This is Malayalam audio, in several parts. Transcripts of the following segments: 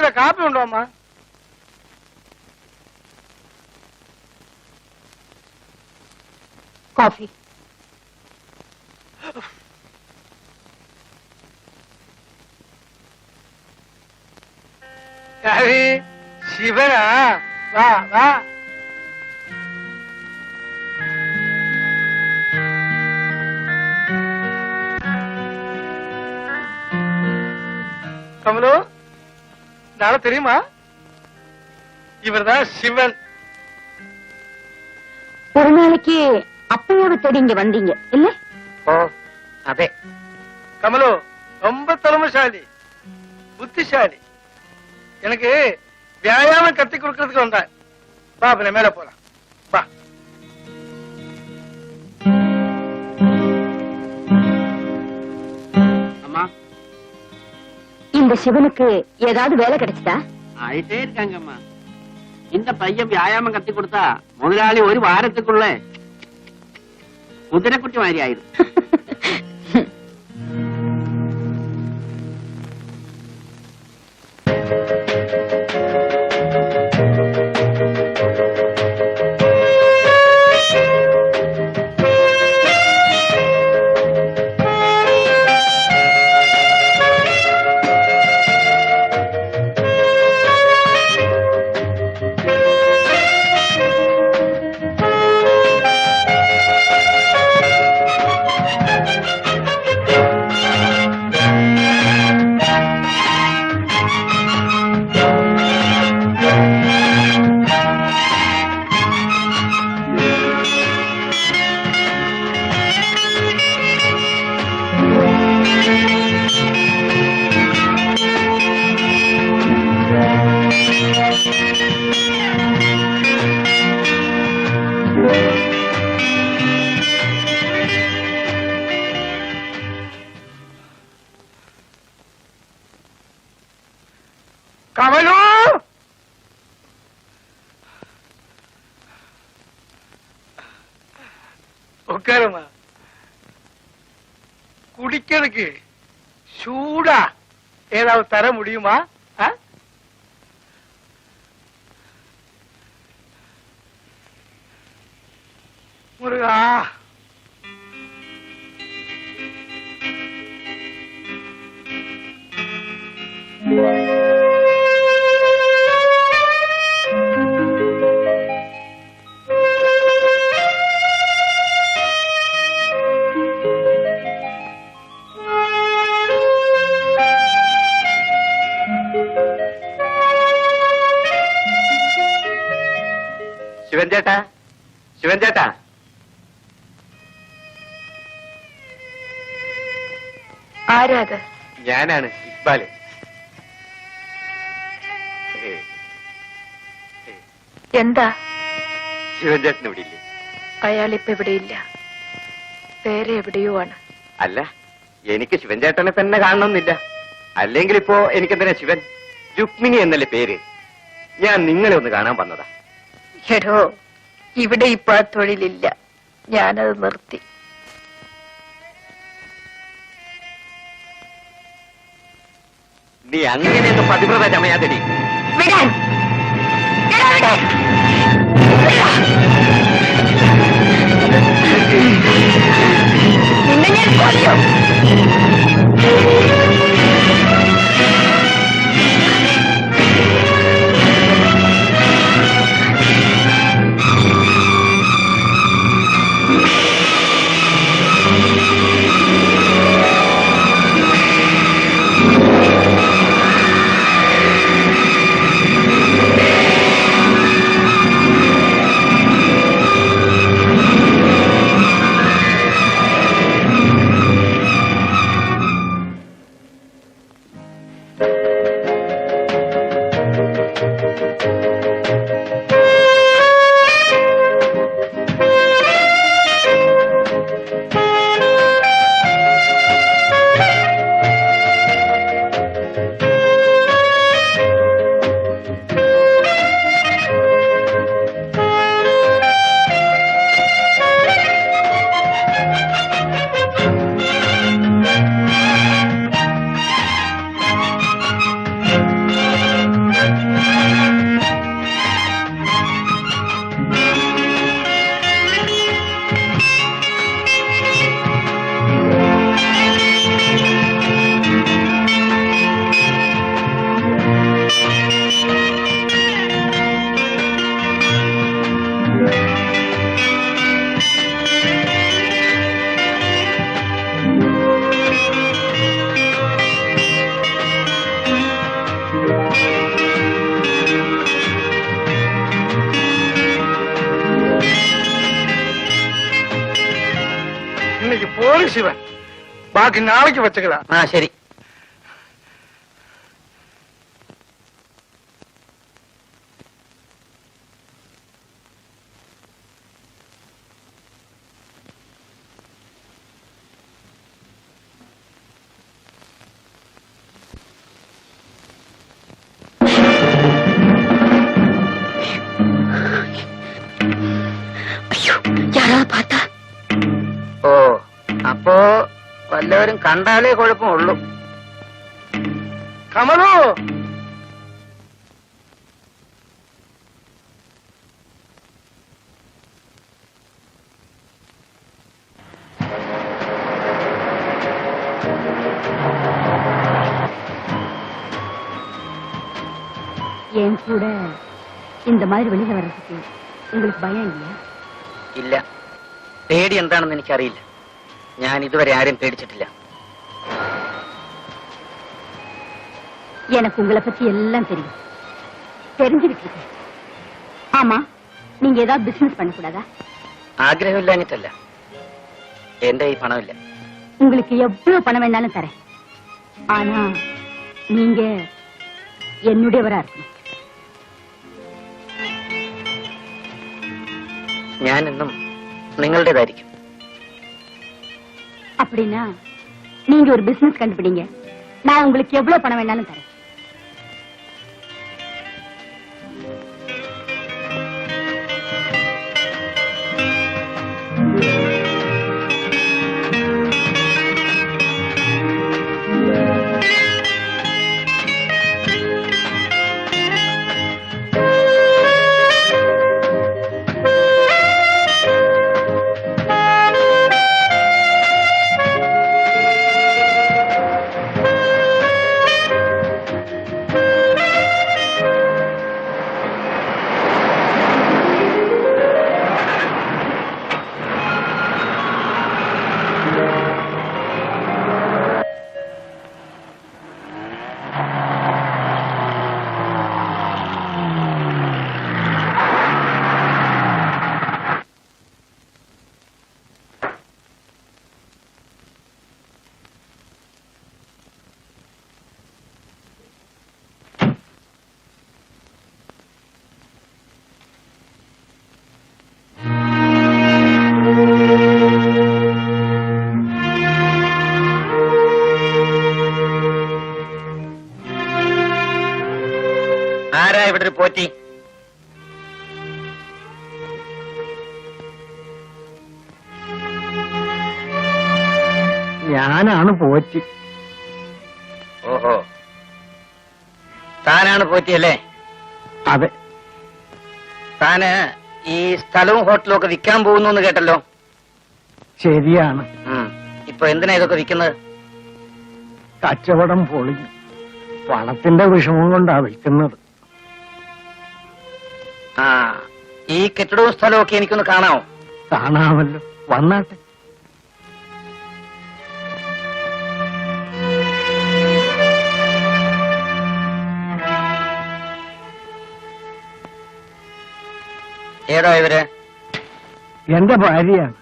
കുടിക്കുന്ന കാപ്പി ഉണ്ടോ അമ്മ? കോഫി. ശിവനാ? വാ വാ. கமலு, நாளை தெரியுமா? இவர்தான் சிவன். ஒரு நாளைக்கு அப்பையாவை தேடி இங்க வந்தீங்க இல்ல? ஓ அதே. கமலு ரொம்ப திறமைசாலி, புத்திசாலி. எனக்கு வியாயாமம் கத்தி கொடுக்கறதுக்கு வந்தேன். வா பின்ன மேல போலாம். வா. அம்மா, இந்த சிவனுக்கு ஏதாவது வேலை கிடைச்சதா? ஆயிட்டே இருக்காங்கம்மா. இந்த பையன் வியாயாமம் கத்தி கொடுத்தா முதலாளி ஒரு வாரத்துக்குள்ள குதிரைக்குட்டி மாதிரி ஆயிடும். கமலு, உட்காருமா. குடிக்கிறதுக்கு சூடா ஏதாவது தர முடியுமா? முருகா, ശിവൻ ചേട്ടാ, ശിവൻ ചേട്ടാ. ആരാത്? ഞാനാണ് ഇക്ബാല്. എന്താ? ശിവൻ ചേട്ടൻ ഇവിടെ ഇല്ലേ? അയാളിപ്പോ ഇവിടെയില്ല, വേറെ എവിടെയോ ആണ്. അല്ല, എനിക്ക് ശിവൻ ചേട്ടനെ തന്നെ കാണണമെന്നില്ല. അല്ലെങ്കിൽ ഇപ്പോ എനിക്കെന്തിനാ ശിവൻ? രുക്മിണി എന്നല്ലേ പേര്. ഞാൻ നിങ്ങളെ ഒന്ന് കാണാൻ വന്നതാ. എടോ, ഇവിടെ ഇപ്പൊ ആ തൊഴിലില്ല, ഞാനത് നിർത്തി. നീ അങ്ങനെയൊന്നും പതിവ്രത ചമയാതെടി. വിടാൻ! നിന്നെ ഞാൻ കൊല്ലും. ബാക്കി നാളേക്ക് വെച്ചേക്കടാ. ആ ശരി. ഓ, അപ്പോ വല്ലവരും കണ്ടാലേ കുഴപ്പമുള്ളൂ. കമലു, என் கூட இந்த மாதிரி வெளியில வர்றதுக்கு உங்களுக்கு பயம் இல்லையா? ഇല്ല, പേടി എന്താണെന്ന് എനിക്കറിയില്ല. ഞാൻ ഇതുവരെ ആരും പേടിച്ചിട്ടില്ല. எனக்கு உங்களை பத்தி எல்லாம் தெரியும், தெரிஞ்சுக்கிட்டு இருக்கேன். ஆமா, நீங்க ஏதாவது பிசினஸ் பண்ணக்கூடாதா? ആഗ്രഹമില്ലാഞ്ഞിട്ടല്ല, എന്റെ ഈ പണമില്ല. உங்களுக்கு எவ்வளவு பணம் வேணாலும் தரேன். ஆனா நீங்க என்னுடையவரா இருக்கணும். ഞാൻ എന്നും നിങ്ങളുടേതായിരിക്കും. அப்படின்னா நீங்க ஒரு பிசினஸ் கண்டுபிடிங்க, நான் உங்களுக்கு எவ்வளவு பணம் வேணாலும் தரேன். ആരാ ഇവിടെ ഒരു പോറ്റി? ഞാനാണ് പോറ്റി. ഓഹോ, താനാണ് പോറ്റിയല്ലേ? അതെ. താന് ഈ സ്ഥലവും ഹോട്ടലും ഒക്കെ വിൽക്കാൻ പോകുന്നു എന്ന് കേട്ടല്ലോ. ശരിയാണ്. ഇപ്പൊ എന്തിനാ ഇതൊക്കെ വിൽക്കുന്നത്? കച്ചവടം പൊളിഞ്ഞു, പണത്തിന്റെ വിഷമം കൊണ്ടാ വിൽക്കുന്നത്. ആ, ഈ കെട്ടിടവും സ്ഥലവും ഒക്കെ എനിക്കൊന്ന് കാണാമോ? കാണാമല്ലോ, വന്നാട്ടെ. ഏതാ ഇവര്? എന്റെ ഭാര്യയാണ്.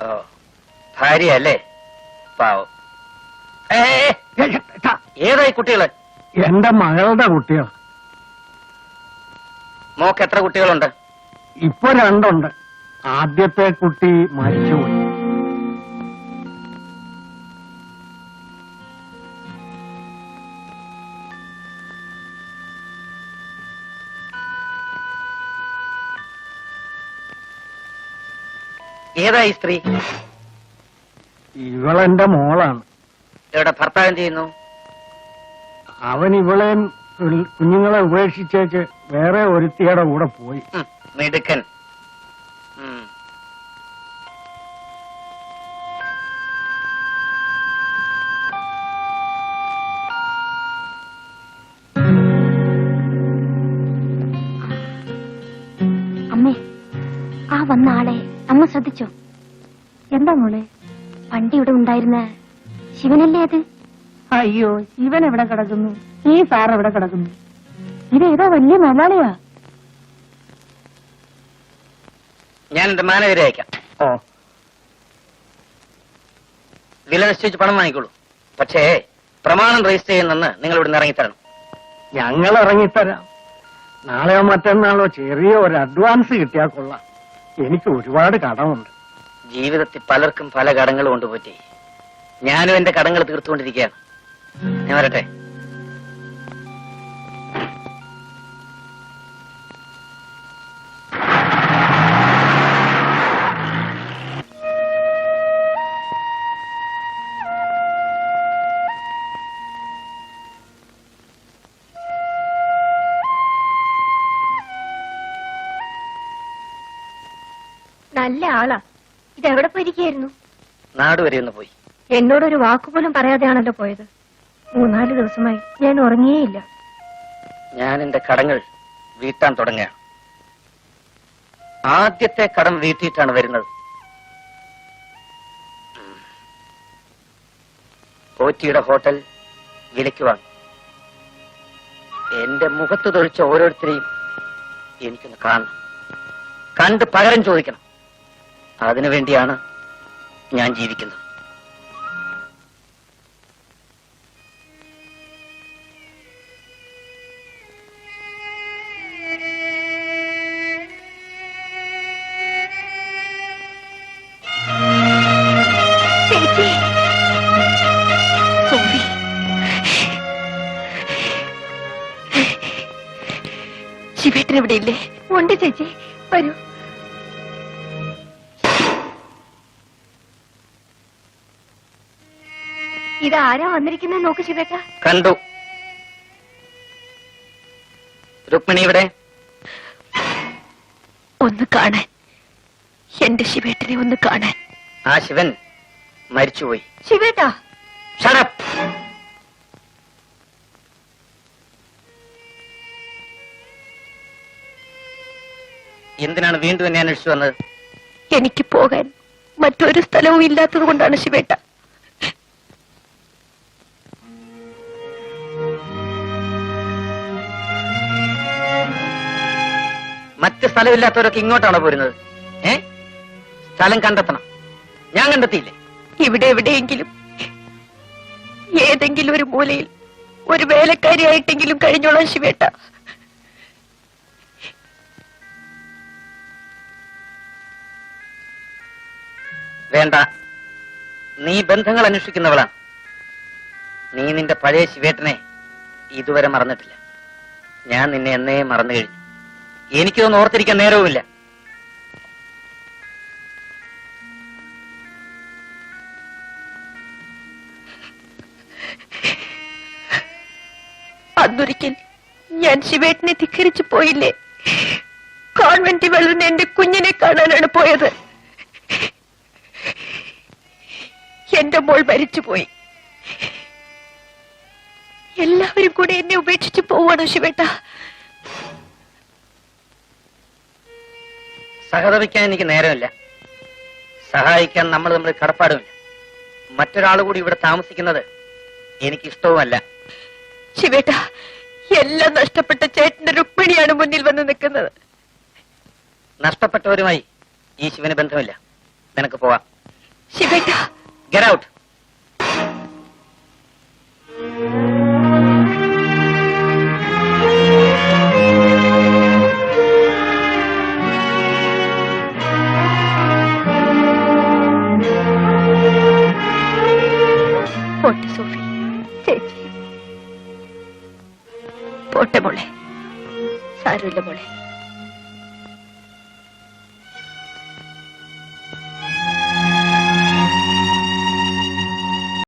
ഓ, ഭാര്യ അല്ലേ? പാവം. ഏതായി കുട്ടികള്? എന്റെ മകളുടെ കുട്ടികൾ. മോക്ക് എത്ര കുട്ടികളുണ്ട്? ഇപ്പൊ 2 ആദ്യത്തെ കുട്ടി മരിച്ചുപോയി. ഏതായി സ്ത്രീ? ഇവളെന്റെ മോളാണ്. എവിടെ ഭർത്താവ് എന്ത് ചെയ്യുന്നു? അവൻ ഇവളെ കുഞ്ഞുങ്ങളെ ഉപേക്ഷിച്ചേച്ച് വേറെ ഒരുത്തിയുടെ കൂടെ പോയി. മിടുക്കൻ. അമ്മേ, ആ വന്ന ആളെ അമ്മ ശ്രദ്ധിച്ചോ? എന്താ മോളെ? പണ്ട് ഇവിടെ ഉണ്ടായിരുന്ന ശിവനല്ലേ അത്? അയ്യോ, ശിവൻ എവിടെ കിടക്കുന്നു? ഈ സാർ എവിടെ കിടക്കുന്നു? ഇതേതോ വലിയ മലയാളിയാ. ഞാൻ എന്റെ മാനേജരെ അയക്കാം. ഓ, വില നിശ്ചയിച്ച് പണം വാങ്ങിക്കോളൂ. പക്ഷേ പ്രമാണം രജിസ്റ്റർ ചെയ്യുന്നെന്ന് നിങ്ങൾ ഇവിടുന്ന് ഇറങ്ങിത്തരണം. ഞങ്ങൾ ഇറങ്ങിത്തരാം. നാളെയോ മറ്റന്നാളോ ചെറിയ ഒരു അഡ്വാൻസ് കിട്ടിയാൽ കൊള്ളാം. എനിക്ക് ഒരുപാട് കടമുണ്ട്. ജീവിതത്തിൽ പലർക്കും പല കടങ്ങൾ കൊണ്ടുപോറ്റി. ഞാനും എന്റെ കടങ്ങൾ തീർത്തുകൊണ്ടിരിക്കുകയാണ്. ഞാൻ വരട്ടെ. നല്ല ആളാ. ഇതെവിടെ പോയിരിക്കായിരുന്നു? നാട് വരെ ഒന്ന് പോയി. എന്നോടൊരു വാക്കുപോലും പറയാതെയാണല്ലോ പോയത്. 3-4 ദിവസമായി ഞാൻ ഉറങ്ങിയേയില്ല. ഞാൻ എന്റെ കടങ്ങൾ വീട്ടാൻ തുടങ്ങുകയാണ്. ആദ്യത്തെ കടം വീട്ടിയിട്ടാണ് വരുന്നത്. പോറ്റിയുടെ ഹോട്ടൽ വിലയ്ക്ക് വാങ്ങി. എന്റെ മുഖത്ത് തൊഴിച്ച ഓരോരുത്തരെയും എനിക്കൊന്ന് കാണണം, കണ്ട് പകരം ചോദിക്കണം. അതിനുവേണ്ടിയാണ് ഞാൻ ജീവിക്കുന്നത്. ശിവേട്ടൻ ഇവിടെ ഇല്ലേ? ഉണ്ട് ചേച്ചി, വരൂ. ഇതാരാ വന്നിരിക്കുന്നത് നോക്ക് ശിവേട്ട. കണ്ടു. രുക്മിണി ഇവിടെ. ഒന്ന് കാണാൻ, എന്റെ ശിവേട്ടനെ ഒന്ന് കാണാൻ. ആ ശിവൻ മരിച്ചുപോയി. ശിവേട്ടാ, Shut up. എന്തിനാണ് വീണ്ടും എന്നെ അന്വേഷിച്ചു വന്നത്? എനിക്ക് പോകാൻ മറ്റൊരു സ്ഥലവും ഇല്ലാത്തത് കൊണ്ടാണ് ശിവേട്ട. മറ്റ് സ്ഥലമില്ലാത്തവരൊക്കെ ഇങ്ങോട്ടാണോ പോരുന്നത്? സ്ഥലം കണ്ടെത്തണം. ഞാൻ കണ്ടെത്തിയില്ലേ? ഇവിടെ എവിടെയെങ്കിലും ഏതെങ്കിലും ഒരു മൂലയിൽ ഒരു വേലക്കാരിയായിട്ടെങ്കിലും കഴിഞ്ഞോളാം ശിവേട്ട. വേണ്ട, നീ ബന്ധങ്ങൾ അന്വേഷിക്കുന്നവളാണ്. നീ നിന്റെ പഴയ ശിവേട്ടനെ ഇതുവരെ മറന്നിട്ടില്ല. ഞാൻ നിന്നെ എന്നേ മറന്നു കഴിഞ്ഞു. എനിക്കൊന്നും ഓർത്തിരിക്കാൻ നേരവുമില്ല. അന്നൊരിക്കൽ ഞാൻ ശിവേട്ടനെ ധിക്കരിച്ചു പോയില്ലേ? കോൺവെന്റിൽ വളർന്ന എന്റെ കുഞ്ഞിനെ കാണാനാണ് പോയത്. എന്റെ മോൾ മരിച്ചുപോയി. എല്ലാവരും കൂടെ എന്നെ ഉപേക്ഷിച്ച് പോവാണോ ശിവേട്ട? സഹതപിക്കാൻ എനിക്ക് നേരമില്ല. സഹായിക്കാൻ നമ്മൾ തമ്മിൽ കടപ്പാടുമില്ല. മറ്റൊരാൾ കൂടി ഇവിടെ താമസിക്കുന്നത് എനിക്കിഷ്ടവുമല്ല. ശിവേട്ട, എല്ലാം നഷ്ടപ്പെട്ട ചേട്ടന്റെ രുക്മിണിയാണ് മുന്നിൽ വന്ന് നിൽക്കുന്നത്. നഷ്ടപ്പെട്ടവരുമായി ഈ ശിവന് ബന്ധമില്ല. നിനക്ക് പോവാം. ശിവേട്ട, Get out. പോട്ടെ സോഫി ചേച്ചി, പോട്ടെ മോളെ, സാരമില്ല മോളെ.